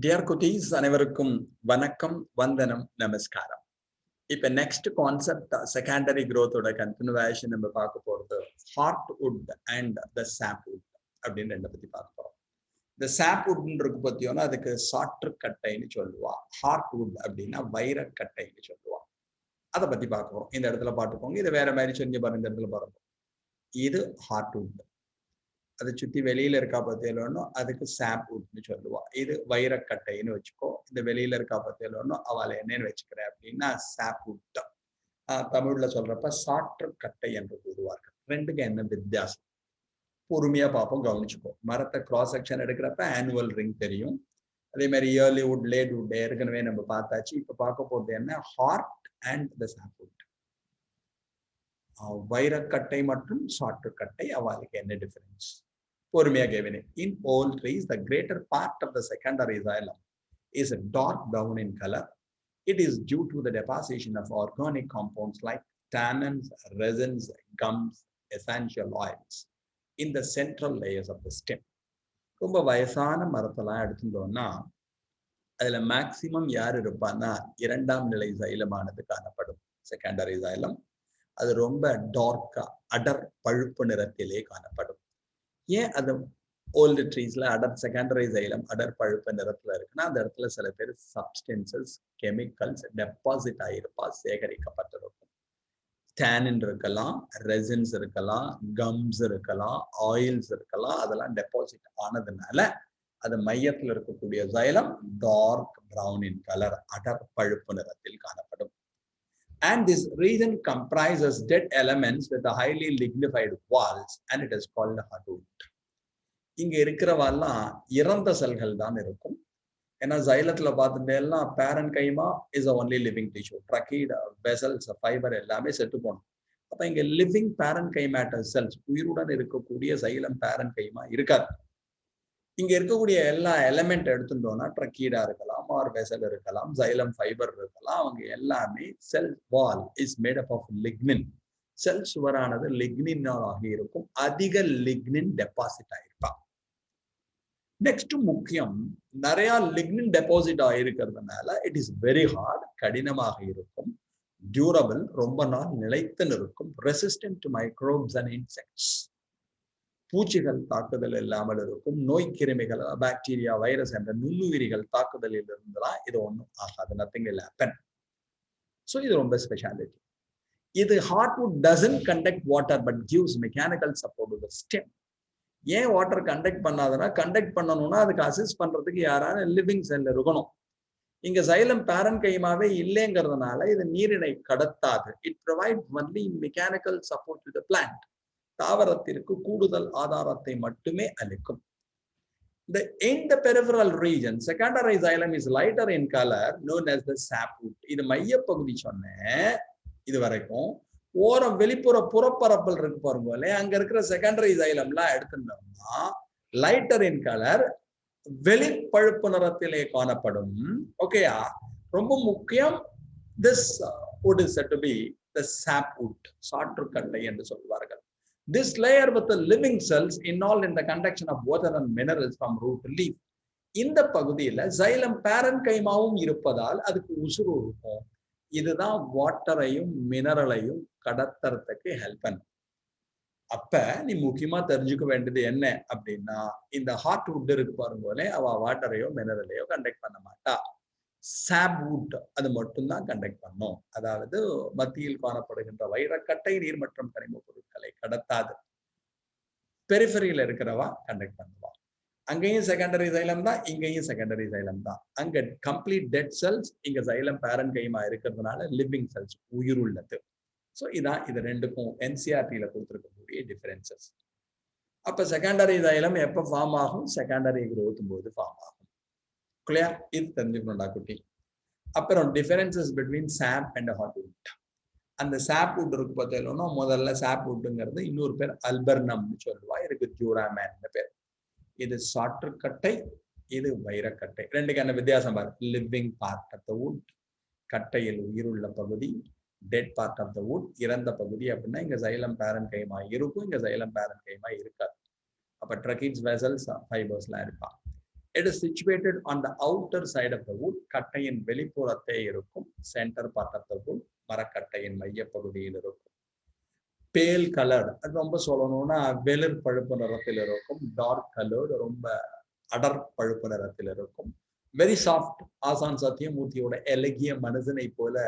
Dear குட்டீஸ் அனைவருக்கும் வணக்கம், வந்தனம், நமஸ்காரம். இப்ப நெக்ஸ்ட் கான்செப்ட் செகண்டரி growth-ஓட கண்டினியூவேஷன் நம்ம பார்க்க போறது ஹார்ட்வுட் அண்ட் த சாப்வுட் அப்படின்னு ரெண்டை பத்தி பார்க்க போறோம். இந்த சாப்வுட்ன்றது பத்தியோன்னா அதுக்கு சாற்றுக்கட்டைன்னு சொல்லுவா. ஹார்ட்வுட் அப்படின்னா வைரக்கட்டைன்னு சொல்லுவா. அதை பத்தி பார்க்க போறோம். இந்த இடத்துல பார்த்துக்கோங்க. இது வேற மாதிரி சொல்லி பாருங்க. இந்த இடத்துல பாருங்க. இது ஹார்ட்வுட். அதை சுத்தி வெளியில இருக்கா பத்தியலோன்னு அதுக்கு சாப்வுட்னு சொல்லுவா. இது வைரக்கட்டைன்னு வச்சுக்கோ. இந்த வெளியில இருக்கா பத்தியலோன்னு அவளை என்னன்னு வச்சுக்கிறேன் அப்படின்னா சாப்வுட். தமிழ்ல சொல்றப்ப சாற்றுக்கட்டை என்று கூறுவார்கள். ரெண்டுக்கு என்ன வித்தியாசம்? பொறுமையா பார்ப்போம், கவனிச்சுக்கோ. மரத்தை கிராஸ் செக்ஷன் எடுக்கிறப்ப ஆனுவல் ரிங் தெரியும். அதே மாதிரி இயர்லி வுட், லேட் வுட் ஏற்கனவே நம்ம பார்த்தாச்சு. இப்ப பார்க்க போறது என்ன? Heart and the sapwood. வைரக்கட்டை மற்றும் சாற்றுக்கட்டை அவளுக்கு என்ன டிஃபரன்ஸ்? பொறுமையா கேவினே. In all trees, the greater part of the secondary xylem is dark brown in color. It is due to the deposition of organic compounds like tannins, resins, gums, essential oils in the central layers of the stem. ரொம்ப வயசான மரத்தெல்லாம் எடுத்துட்டோம்னா அதுல maximum யார் இருப்பான்னா இரண்டாம் நிலை சைலமானது காணப்படும். Secondary xylem அது ரொம்ப டார்க்கா அடர் பழுப்பு நிறத்திலே காணப்படும். ஏன் அது ஓல்டு ட்ரீஸ்ல அடர் செகண்டரி சைலம் அடர் பழுப்பு நிறத்துல இருக்குன்னா அந்த இடத்துல சில பேர் சப்ஸ்டன்சஸ் கெமிக்கல்ஸ் டெபாசிட் ஆகிருப்பா, சேகரிக்கப்பட்டிருக்கும். டேனின் இருக்கலாம், ரெசின்ஸ் இருக்கலாம், கம்ஸ் இருக்கலாம், ஆயில்ஸ் இருக்கலாம். அதெல்லாம் டெபாசிட் ஆனதுனால அது மையத்தில் இருக்கக்கூடிய xylem dark brown in colour, அடர் பழுப்பு நிறத்தில் காணப்படும். And this region comprises dead elements with a highly lignified walls and it is called hardwood. இங்க இருக்கிறவெல்லாம் இறந்த செல்கள் தான் இருக்கும். ஏன்னா சைலத்துல பார்த்துட்டேன்னா parenchyma is only living tissue. Tracheid, vessels, fibre எல்லாமே செத்து போகணும். அப்ப இங்க லிவிங் பேரன் கைமேட்டர் செல்ஸ், உயிருடன் இருக்கக்கூடிய சைலம் பேரன் கைமா இருக்காது. இங்க இருக்கக்கூடிய எல்லா எலிமெண்ட் எடுத்துட்டோம்னா ட்ரக்கீடா இருக்கலாம், ஆர் வெசல் இருக்கலாம், சைலம் ஃபைபர் இருக்கலாம். அவங்க எல்லாமே cell wall is made up of lignin. Cell சுவரானது லிக்னினால் ஆகி இருக்கும். அதிக லிக்னின் டெபாசிட் ஆயிருப்பா. நெக்ஸ்ட் முக்கியம், நிறைய லிக்னின் டெபாசிட் ஆகிருக்கிறதுனால இட் இஸ் வெரி ஹார்ட், கடினமாக இருக்கும். டியூரபிள், ரொம்ப நாள் நிலைத்து நிற்கும். Resistant to microbes and insects, பூச்சிகள் தாக்குதல் இல்லாமல் இருக்கும். நோய் கிருமிகள், பாக்டீரியா, வைரஸ் என்ற நுண்ணுயிரிகள் தாக்குதலில் இருந்தெல்லாம் இது ஒன்றும் ஆகாது. Nothing will happen. ஸோ இது ரொம்ப ஸ்பெஷாலிட்டி. இது hardwood doesn't conduct water but gives mechanical support to the stem. ஏன் வாட்டர் கண்டக்ட் பண்ணாதுன்னா, கண்டக்ட் பண்ணணும்னா அதுக்கு அசிஸ்ட் பண்றதுக்கு யாராவது லிவிங் செல் இருக்கணும். இங்க சைலம் பேரன் கைமாவே இல்லைங்கிறதுனால இது நீரினை கடத்தாது. It provides only mechanical support to the plant. தாவரத்திற்கு கூடுதல் ஆதாரத்தை மட்டுமே அளிக்கும். In the peripheral region, secondary xylem is lighter in color, known as the sapwood. இது மையப்பகுதி சொன்னேன். இது வரைக்கும் ஓரம் வெளிப்புற புறப்பரப்பல் இருக்கு பாருங்க, அங்க இருக்கிற செகண்டரி சைலம்லாம் எடுத்துட்டோம்னா லைட்டர் இன் கலர், வெளிப்பழுப்பு நிறத்திலே காணப்படும். ஓகேயா? ரொம்ப முக்கியம். This wood is said to be the sapwood, சாற்றுக்கட்டை என்று சொல்வார்கள். This layer with the living cells involved in the conduction of water and minerals from root to leaf. இந்த பகுதியில சைலம் பேரன் கைமாவும் இருப்பதால் அதுக்கு உசுறு இருக்கும். இதுதான் வாட்டரையும் மினரலையும் கடத்துறதுக்கு ஹெல்ப் பண்ணும். அப்ப நீ முக்கியமா தெரிஞ்சுக்க வேண்டியது என்ன அப்படின்னா, இந்த ஹார்ட்வுட் இருக்கு பாருங்களே, அவ வாட்டரையோ மினரலையோ கண்டக்ட் பண்ண மாட்டா. சாப்வுட் அது மட்டும்தான் கண்டக்ட் பண்ணும். அதாவது மத்தியில் காணப்படுகின்ற வைரக்கட்டை நீர் மற்றும் கனிம பொருட்களை கடத்தாது. பெரிஃபரியில இருக்கிறவா கண்டக்ட் பண்ணுவா. அங்கேயும் செகண்டரி சைலம் தான், இங்கேயும் செகண்டரி சைலம் தான். அங்க கம்ப்ளீட் டெட் செல்ஸ், இங்க சைலம் பேரன் கைமா இருக்கிறதுனால லிவிங் செல்ஸ், உயிருள்ளது. ஸோ இதான் இது ரெண்டுக்கும் என்சிஆர்டியில கொடுத்துருக்கக்கூடிய டிஃபரன்சஸ். அப்ப செகண்டரி சைலம் எப்ப ஃபார்ம் ஆகும்? செகண்டரி growth போது ஃபார்ம் ஆகும். கிளியர்? இது தெரிஞ்சுக்கணும்டா குட்டி. அப்புறம் டிஃபரன்சஸ் பிட்வீன் சாப் அண்ட் ஹார்ட்வுட். அந்த சாப்வுட் இருக்கு பார்த்தீங்கன்னா, முதல்ல சாப்வுட்ங்கிறது இன்னொரு பேர் அல்பர்னம்னு சொல்லுவா. இதுக்கு ஜூராமேன் பேர். இது சாற்றுக்கட்டை, இது வைரக்கட்டை. ரெண்டுக்கான வித்தியாசம் பாரு. Living part of the wood, கட்டையில் உயிருள்ள பகுதி. Dead part of the wood, இறந்த பகுதி. அப்படின்னா இங்க சைலம் பேரன் கைமா இருக்கும், இங்க சைலம் பேரன் கைமா இருக்காது. அப்ப ட்ரக்கீட்ஸ், வெசல்ஸ், ஃபைபர்ஸ்லாம் இருப்பான். It is situated on the outer side of the wood. கட்டையின் வெளிப்புறத்தே இருக்கும். Center part of the wood. மரக்கட்டையின் மையப்பகுதியில் இருக்கும். Pale colored. அது ரொம்ப சொல்லணும்னா வெளிர் பழுப்பு நிறத்தில் இருக்கும். Dark colored. ரொம்ப அடர் பழுப்பு நிறத்தில் இருக்கும். Very soft. ஆசான் சத்தியமூர்த்தியோட எலகிய மனுஷனை போல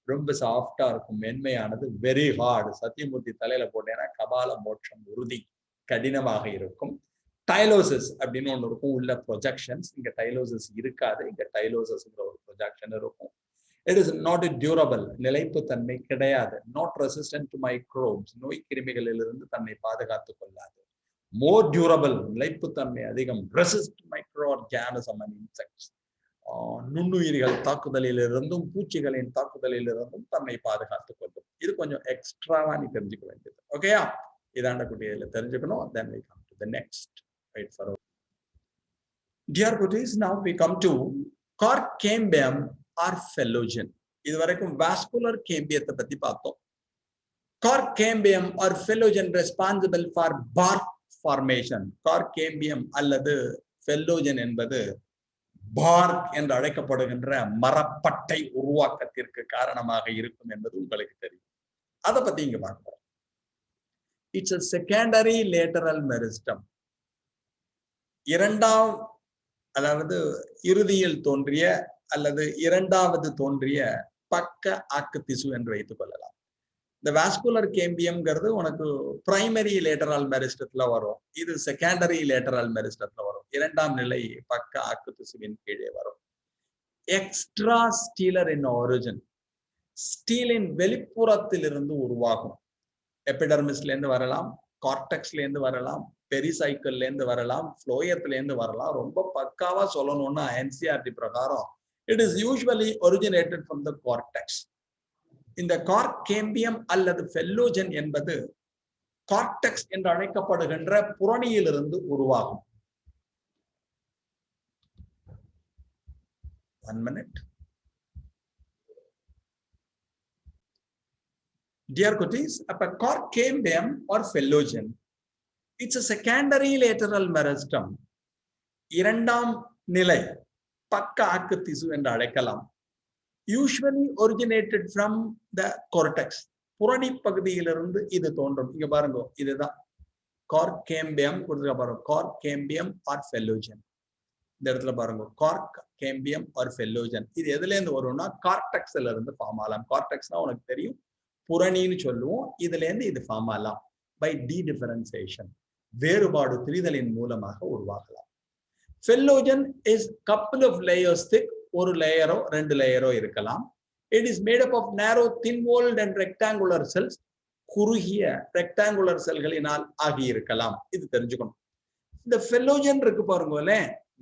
ரொம்ப சாஃப்டா இருக்கும். மென்மையானது. Very hard. சத்தியமூர்த்தி தலையில போட்டேன்னா கபால மோட்சம் உறுதி. கடினமாக இருக்கும். டைலோசிஸ் அப்படின்னு ஒன்று இருக்கும். உள்ள ப்ரொஜெக்ஷன்ஸ். இங்க டைலோசிஸ் இருக்காது. இங்க டைலோசிஸ்ங்கிற ஒரு ப்ரொஜெக்ஷன் இருக்கும். It is not durable. நிலைப்பு தன்மை கிடையாது. Not resistant to microbes. நோய் கிருமிகளிலிருந்து தன்னை பாதுகாத்துக் கொள்ளாது. More durable. நிலைப்பு தன்மை அதிகம். Resist microorganism and insects. நுண்ணுயிர்கள் தாக்குதலிலிருந்தும் பூச்சிகளின் தாக்குதலிலிருந்தும் தன்னை பாதுகாத்துக் கொள்ளும். இது கொஞ்சம் எக்ஸ்ட்ராவா நீ தெரிஞ்சுக்க வேண்டியது. ஓகேயா? இதாண்ட குட்டியில தெரிஞ்சுக்கணும். Then we come to the next. Wait for a... Dear cuties, now we come to cork cambium or phellogen. இதுவரைக்கும் vascular cambium பத்தி பார்த்தோம். Cork cambium or phellogen responsible for bark formation. Cork cambium அல்லது phellogen என்பது bark என்று அழைக்கப்படுகின்ற மரப்பட்டை உருவாக்கத்திற்கு காரணமாக இருக்கும் என்பது உங்களுக்கு தெரியும். அதை பத்தி இங்க பார்க்கிறோம். It's a secondary lateral meristem. இரண்டாம் அதாவது இறுதியில் தோன்றிய அல்லது இரண்டாவது தோன்றிய பக்க ஆக்கு திசு என்று வைத்துக் கொள்ளலாம். இந்த வாஸ்குலர் கேம்பியம்ங்கிறது உனக்கு பிரைமரி லேட்டரல் மெரிஸ்டத்துல வரும். இது செகண்டரி லேட்டரல் மெரிஸ்டத்துல வரும். இரண்டாம் நிலை பக்க ஆக்கு திசுவின் கீழே வரும். எக்ஸ்ட்ரா ஸ்டீலர் இன் ஆரிஜின். ஸ்டீலின் வெளிப்புறத்தில் இருந்து உருவாகும். எபிடர்மிஸ்ல இருந்து வரலாம், கார்டெக்ஸ்ல இருந்து வரலாம், பெரிசைக்கிள்ல இருந்து வரலாம், ஃப்ளோயத்துல இருந்து வரலாம். ரொம்ப பக்காவா சொல்லணும்னா NCERT பிரகாரம் it is usually originated from the cortex. இந்த கார்க் கேம்பியம் அல்லது ஃபெல்லோஜன் என்பது கார்டெக்ஸ் என்று அழைக்கப்படுகின்ற புறணியிலிருந்து உருவாகும். 1 minute. Dear cuties, a cork cambium or phellogen, it's a secondary lateral meristem. இரண்டாம் நிலை பக்க ஆக்கு திசு என்று அழைக்கலாம். Usually originated from the cortex. புறணி பகுதியிலிருந்து இது தோன்றும். இங்க பாருங்க, இதுதான் cork cambium கொடுத்துருக்க பாருங்க. cork cambium or phellogen. இந்த இடத்துல பாருங்க, cork cambium or phellogen. இது எதுல இருந்து வரும்னா கார்டெக்ஸ்ல இருந்து ஃபார்ம் ஆகலாம். கார்டெக்ஸ்னா உனக்கு தெரியும், புறணின்னு சொல்லுவோம். இதுல இருந்து இது ஃபார்ம் ஆகலாம் பை டிடிஃபரன்சியேஷன். வேறுபாடு திரிதலின் மூலமாக உருவாகலாம். Phellogen is couple of layers thick. ஒரு லேயரோ ரெண்டு லேயரோ இருக்கலாம். It is made up of narrow thin walled and rectangular cells. குறுகிய ரெக்டாங்குலர் செல்களினால் ஆகி இருக்கலாம். இது தெரிஞ்சுக்கணும். இந்த ஃபெல்லோஜன் இருக்கு பாருங்களே,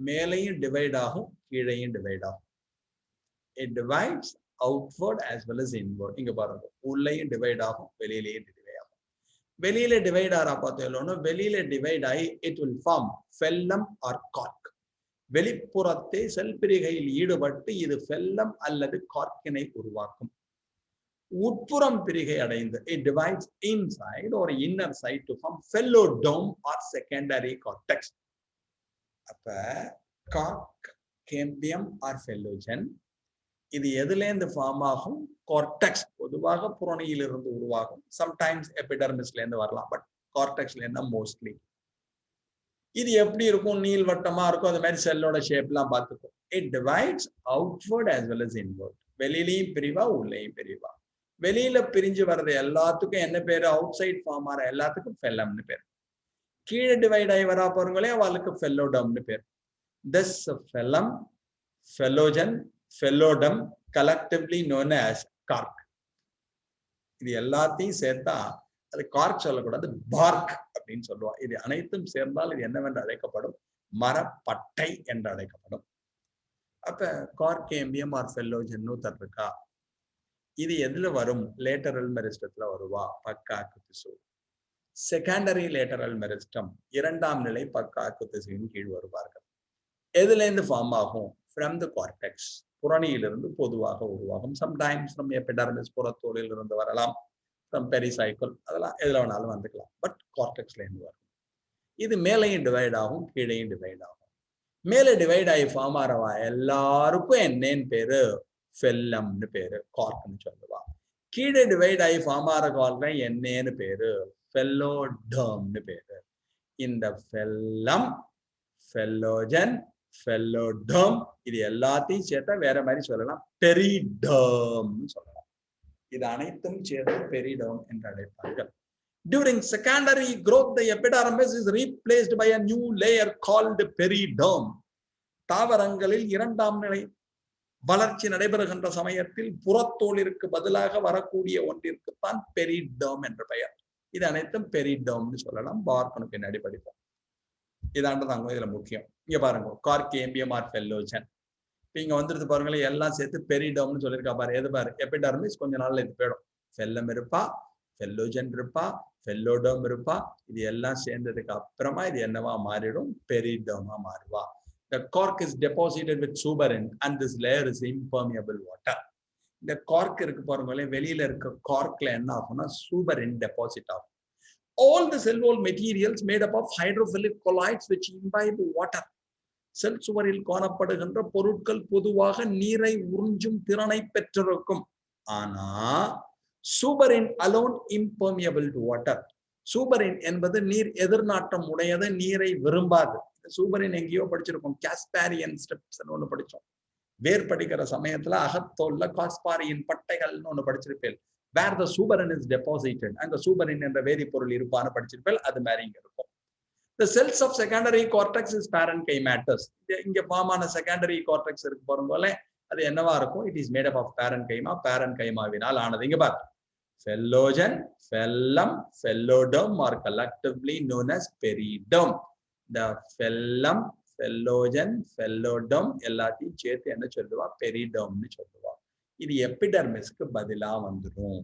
மேலையும் டிவைட் ஆகும், கீழையும் டிவைட் ஆகும். It divides outward as well as inward. இங்க பாருங்க, உள்ளேயும் டிவைட் ஆகும், வெளியிலேயும் டிவைட் ஆகும். வெளியில டிவைட் ஆறா பார்த்தோம்னா, வெளியில டிவைட் ஆகி it will form phellum or cork. வெளிப்புறத்தை செல் பிரிகையில் ஈடுபட்டு இது ஃபெல்லம் அல்லது கார்க்கினை உருவாக்கும். உட்புறம் பிரிகை அடைந்து it divides inside or inner side to form phellodome or secondary cortex. அப்ப cork cambium or phellogen இது எதுல இருந்து ஃபார்ம் ஆகும்? கார்டெக்ஸ். பொதுவாக புறணியில் இருந்து உருவாகும். சம்டைம்ஸ் எபிடர்மிஸ்ல இருந்து வரலாம், பட் கார்டெக்ஸ்ல இருந்தா மோஸ்ட்லி. இது எப்படி இருக்கும்? நீள்வட்டமா இருக்கும். அது மாதிரி செல்லோட ஷேப் எல்லாம் பார்த்துக்கும். It divides outward as well as inward. வெளியிலையும் பிரிவா, உள்ளேயும் பிரிவா. வெளியில பிரிஞ்சு வர்றது எல்லாத்துக்கும் என்ன பேரு? அவுட் சைட் ஃபார்ம் ஆற எல்லாத்துக்கும் ஃபெல்லம்னு பேர். கீழே டிவைட் ஆகி வரா பாருங்களே, அவளுக்கு ஃபெல்லோடம்னு பேர். This phellum, phellogen, phellodome collectively known as cork. இது எல்லாத்தையும் சேர்த்தா அது கார்க் சொல்லக்கூடாது, பார்க் அப்படின்னு சொல்லுவா. இது அனைத்தும் சேர்ந்தால் இது என்னவென்று அழைக்கப்படும்? மரப்பட்டை என்று அழைக்கப்படும். அப்ப கார்க் கேம்பியம் ஆர் ஃபெல்லோஜன் இருக்கா? இது எதுல வரும்? லேட்டரல் மெரிஸ்டத்துல வருவா, பக்க ஆக்கு திசு. செகண்டரி லேட்டரல் மெரிஸ்டம், இரண்டாம் நிலை பக்க ஆக்கு திசுவின் கீழ் வருவார்கள். எதுல இருந்து ஃபார்ம் ஆகும்? From the cortex. புறணியிலிருந்து பொதுவாக உருவாகும். சம்டைம்ஸ் நம்ம எபிடர்மிஸ் புறத்தோலில் இருந்து வரலாம், பெரிசைக்கிள், அதெல்லாம் எதுல வேணாலும் வந்துக்கலாம். பட் கார்டெக்ஸ்ல இருந்து வரும். இது மேலையும் டிவைட் ஆகும், கீழையும் டிவைட் ஆகும். மேலே டிவைட் ஆகி ஃபார்ம் ஆறவா எல்லாருக்கும் என்னன்னு பேரு ஃபெல்லம்னு பேரு, கார்க்னு சொல்லுவா. கீழே டிவைட் ஆகி ஃபார்ம் ஆற கார்க் என்னன்னு பேரு ஃபெல்லோடர்ம்னு பேரு. இந்த ஃபெல்லம், ஃபெல்லோஜன், ஃபெல்லோடர்ம் இது எல்லாத்தையும் சேர்த்தா வேற மாதிரி சொல்லலாம், பெரிடர்ம்னு சொல்லலாம். இது அனைத்தும் சேர்த்து பெரிடர்ம் என்று அழைப்பார்கள். During secondary growth, the epidermis is replaced by a new layer called periderm. தாவரங்களில் இரண்டாம் நிலை வளர்ச்சி நடைபெறுகின்ற சமயத்தில் புறத்தோலிற்கு பதிலாக வரக்கூடிய ஒன்றிற்குத்தான் பெரிடர்ம் என்ற பெயர். இது அனைத்தும் பெரிடர்ம்னு சொல்லலாம். பார்க்கணும் பின்னாடி படிப்போம். இதாண்டதாங்க இதுல முக்கியம். இங்க பாருங்க, கார்கேம்பியம் ஆர் ஃபெல்லோஜன். இங்க வந்துருது பாருங்களேன், எல்லாம் சேர்த்து பெரிடர்ம்னு சொல்லியிருக்கா பாரு. எது பாரு, எபிடர்மிஸ் கொஞ்ச நாள்ல இது போயிடும். ஃபெல்லம் இருப்பா, ஃபெல்லோஜன் இருப்பா, ஃபெல்லோடர்ம் இருப்பா. இது எல்லாம் சேர்ந்ததுக்கு அப்புறமா இது என்னவா மாறிடும், பெரிடர்மா மாறுவா. The cork is deposited with suberin and this layer is impermeable water. இந்த கார்க் இருக்கு பாருங்களேன், வெளியில இருக்க கார்க்ல என்ன ஆகும்னா சூபரின் டெபாசிட் ஆகும். All the cell wall materials made up of hydrophilic colloids which imbibe water. செல் சுவரில் காணப்படுகின்ற பொருட்கள் பொதுவாக நீரை உறிஞ்சும் திறனை பெற்றிருக்கும். ஆனா சூபரின் alone impermeable to water. சூபரின் என்பது நீர் எதிர்நாட்டம் உடையது, நீரை விரும்பாது. சூபரின் எங்கேயோ படிச்சிருக்கோம், காஸ்பாரியன் ஸ்டெப்ஸ் ஒண்ணு படிச்சோம். வேர் படிக்கிற சமயத்துல அகத்தோல்ல காஸ்பாரியன் பட்டைகள்னு ஒண்ணு படிச்சிருப்பேன். வேர் த சூபரின் இஸ் டெபாசிட்டட், அங்க சூபரின் என்ற வேதிப்பொருள் இருப்பான்னு படிச்சிருப்பேன். அது மாதிரி இங்க இருக்கும். The cells of secondary cortex is parenchymatous. இங்க ஃபார்மான செகண்டரி கார்டெக்ஸ் இருக்கு பாருங்களேன், அது என்னவா இருக்கும், it is made up of parenchyma, parenchymaவினால் ஆனது. இங்க பாரு, phellogen, phellem, phelloderm are collectively known as periderm. The phellem, phellogen, phelloderm எல்லாத்தையும் சேர்த்து என்ன சொல்லுவா, பெரிடர்ம்னு சொல்லுவா. இது எபிடர்மிஸ்க்கு பதிலா வந்துடும்,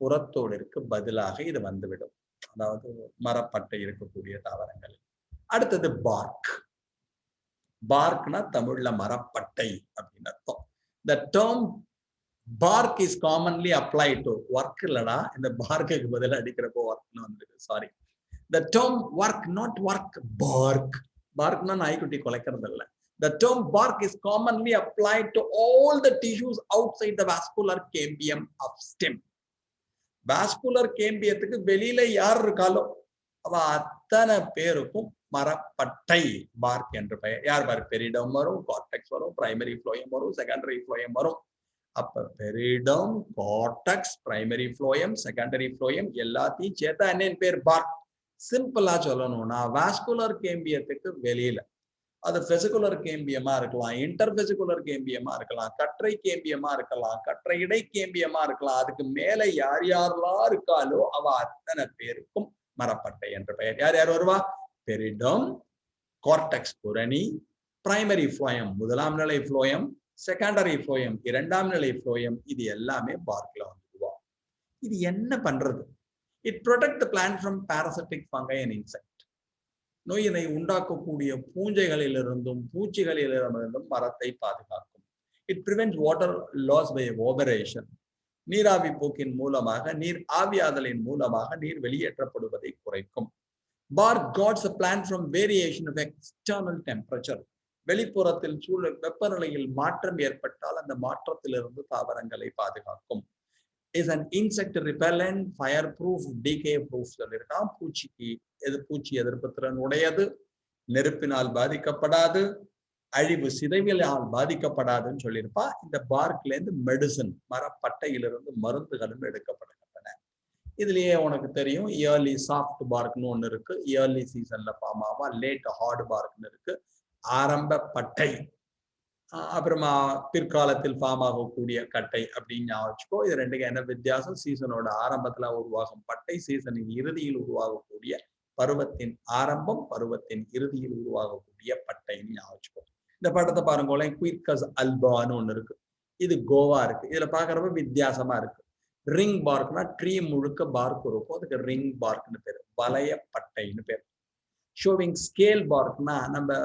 புறத்தோலிற்கு பதிலாக இது வந்துவிடும், அதாவது மரப்பட்டை இருக்கக்கூடிய தாவரங்கள். அடுத்தது பார்க். பார்க்னா தமிழ்ல மரப்பட்டை அப்படின்னு அர்த்தம். The term bark is commonly applied to work இல்லடா, இந்த பார்க்குக்கு பதிலா அடிக்கிறப்போ ஒர்க்னு வந்துருக்கு, sorry. The term work, not work, bark. Barkனா நாய்க்குட்டி குலைக்கிறது இல்ல. The term bark is commonly applied to all the tissues outside the vascular cambium of stem. Vascular கேம்பியத்துக்கு வெளியில யார் இருக்காலோ அவ அத்தனை பேருக்கும் மரப்பட்டை பார்க் என்று பெயர். யார் பாரு, பெரிடம் வரும், கார்டெக்ஸ் வரும், பிரைமரி ஃப்ளோயம் வரும், செகண்டரி ஃப்ளோயம் வரும். அப்ப பெரிடம், cortex, primary phloem, secondary phloem எல்லாத்தையும் சேர்த்தா என்னன்னு பேர், பார்க். சிம்பிளா சொல்லணும்னா வாஸ்குலர் கேம்பியத்துக்கு வெளியில, அது வெசிகுலர் கேம்பியமா இருக்கலாம், இன்டர்வெசிகுலர் கேம்பியமா இருக்கலாம், கற்றை கேம்பியமா இருக்கலாம், கற்றை இடை கேம்பியமா இருக்கலாம். அதுக்கு மேல யார் யாரெல்லாம் இருக்காலோ அவ அத்தனை பேருக்கும் மரப்பட்டை என்ற பெயர். யார் யார் வருவா, பெரிடம், கார்டெக்ஸ் புரணி, பிரைமரி ஃப்ளோயம் முதலாம் நிலை ஃப்ளோயம், செகண்டரி ஃப்ளோயம் இரண்டாம் நிலை ஃப்ளோயம், இது எல்லாமே பார்க்ல வந்துடுவா. இது என்ன பண்றது, it protect the plant from parasitic fungi and insect. நோயினை உண்டாக்கக்கூடிய பூஞ்சைகளிலிருந்தும் பூச்சிகளிலிருந்தும் மரத்தை பாதுகாக்கும். It prevents water loss by evaporation. நீராவி போக்கின் மூலமாக, நீர் ஆவியாதலின் மூலமாக நீர் வெளியேற்றப்படுவதை குறைக்கும். Bark guards the plant from variation of external temperature. வெளிப்புறத்தில் சூழல் வெப்பநிலையில் மாற்றம் ஏற்பட்டால் அந்த மாற்றத்திலிருந்து தாவரங்களை பாதுகாக்கும். Is an insect repellent, fireproof, decay proof சொல்லிருக்கான். பூச்சிக்கு பூச்சி எதிர்ப்பு திறன் உடையது, நெருப்பினால் பாதிக்கப்படாது, அழிவு சிதைவினால் பாதிக்கப்படாதுன்னு சொல்லியிருப்பா. இந்த பார்க்ல இருந்து மெடிசன், மரப்பட்டையிலிருந்து மருந்துகளும் எடுக்கப்படுகின்றன. இதுலயே உனக்கு தெரியும், இயர்லி சாஃப்ட் பார்க்னு ஒண்ணு இருக்கு, இயர்லி சீசன்ல ஃபார்ம் ஆவா, லேட் ஹார்ட் பார்க்னு இருக்கு, ஆரம்ப பட்டை, அப்புறமா பிற்காலத்தில் ஃபார்ம் ஆகக்கூடிய கட்டை அப்படின்னு வச்சுக்கோ. இது ரெண்டுக்கு என்ன வித்தியாசம், சீசனோட ஆரம்பத்துல உருவாகும் பட்டை, சீசனின் இறுதியில் உருவாகக்கூடிய, பருவத்தின் ஆரம்பம் பருவத்தின் இறுதியில் உருவாகக்கூடிய பட்டைன்னு வச்சுக்கோ. இந்த படத்தை பாருங்களேன், குயிர்கஸ் அல்பான்னு ஒண்ணு இருக்கு, இது கோவா இருக்கு. இதுல பாக்குறப்ப வித்தியாசமா இருக்கு. ரிங் பார்க்னா ட்ரீ முழுக்க பார்க் இருக்கும், அதுக்கு ரிங் பார்க்னு பேரு, வளைய பட்டைன்னு பேரு. ஷோவிங் ஸ்கேல் பார்க்னா நம்ம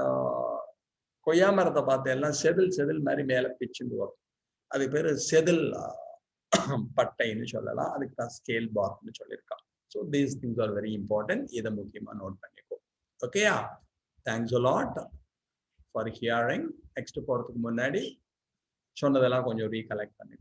கொய்யா மரத்தை பார்த்து எல்லாம் செதில் செதில் மாதிரி மேல பிச்சுட்டு வரும், அது பேரு செதில் பட்டைன்னு சொல்லலாம். அதுக்கு தான் ஸ்கேல் பார்க்னு சொல்லியிருக்கான். So these things are very important. இதை முக்கியமா நோட் பண்ணிக்கோ. ஓகேயா, thanks a lot. For hearing. Next போறதுக்கு முன்னாடி சொன்னதெல்லாம் கொஞ்சம் ரீகலெக்ட் பண்ணிக்கோ.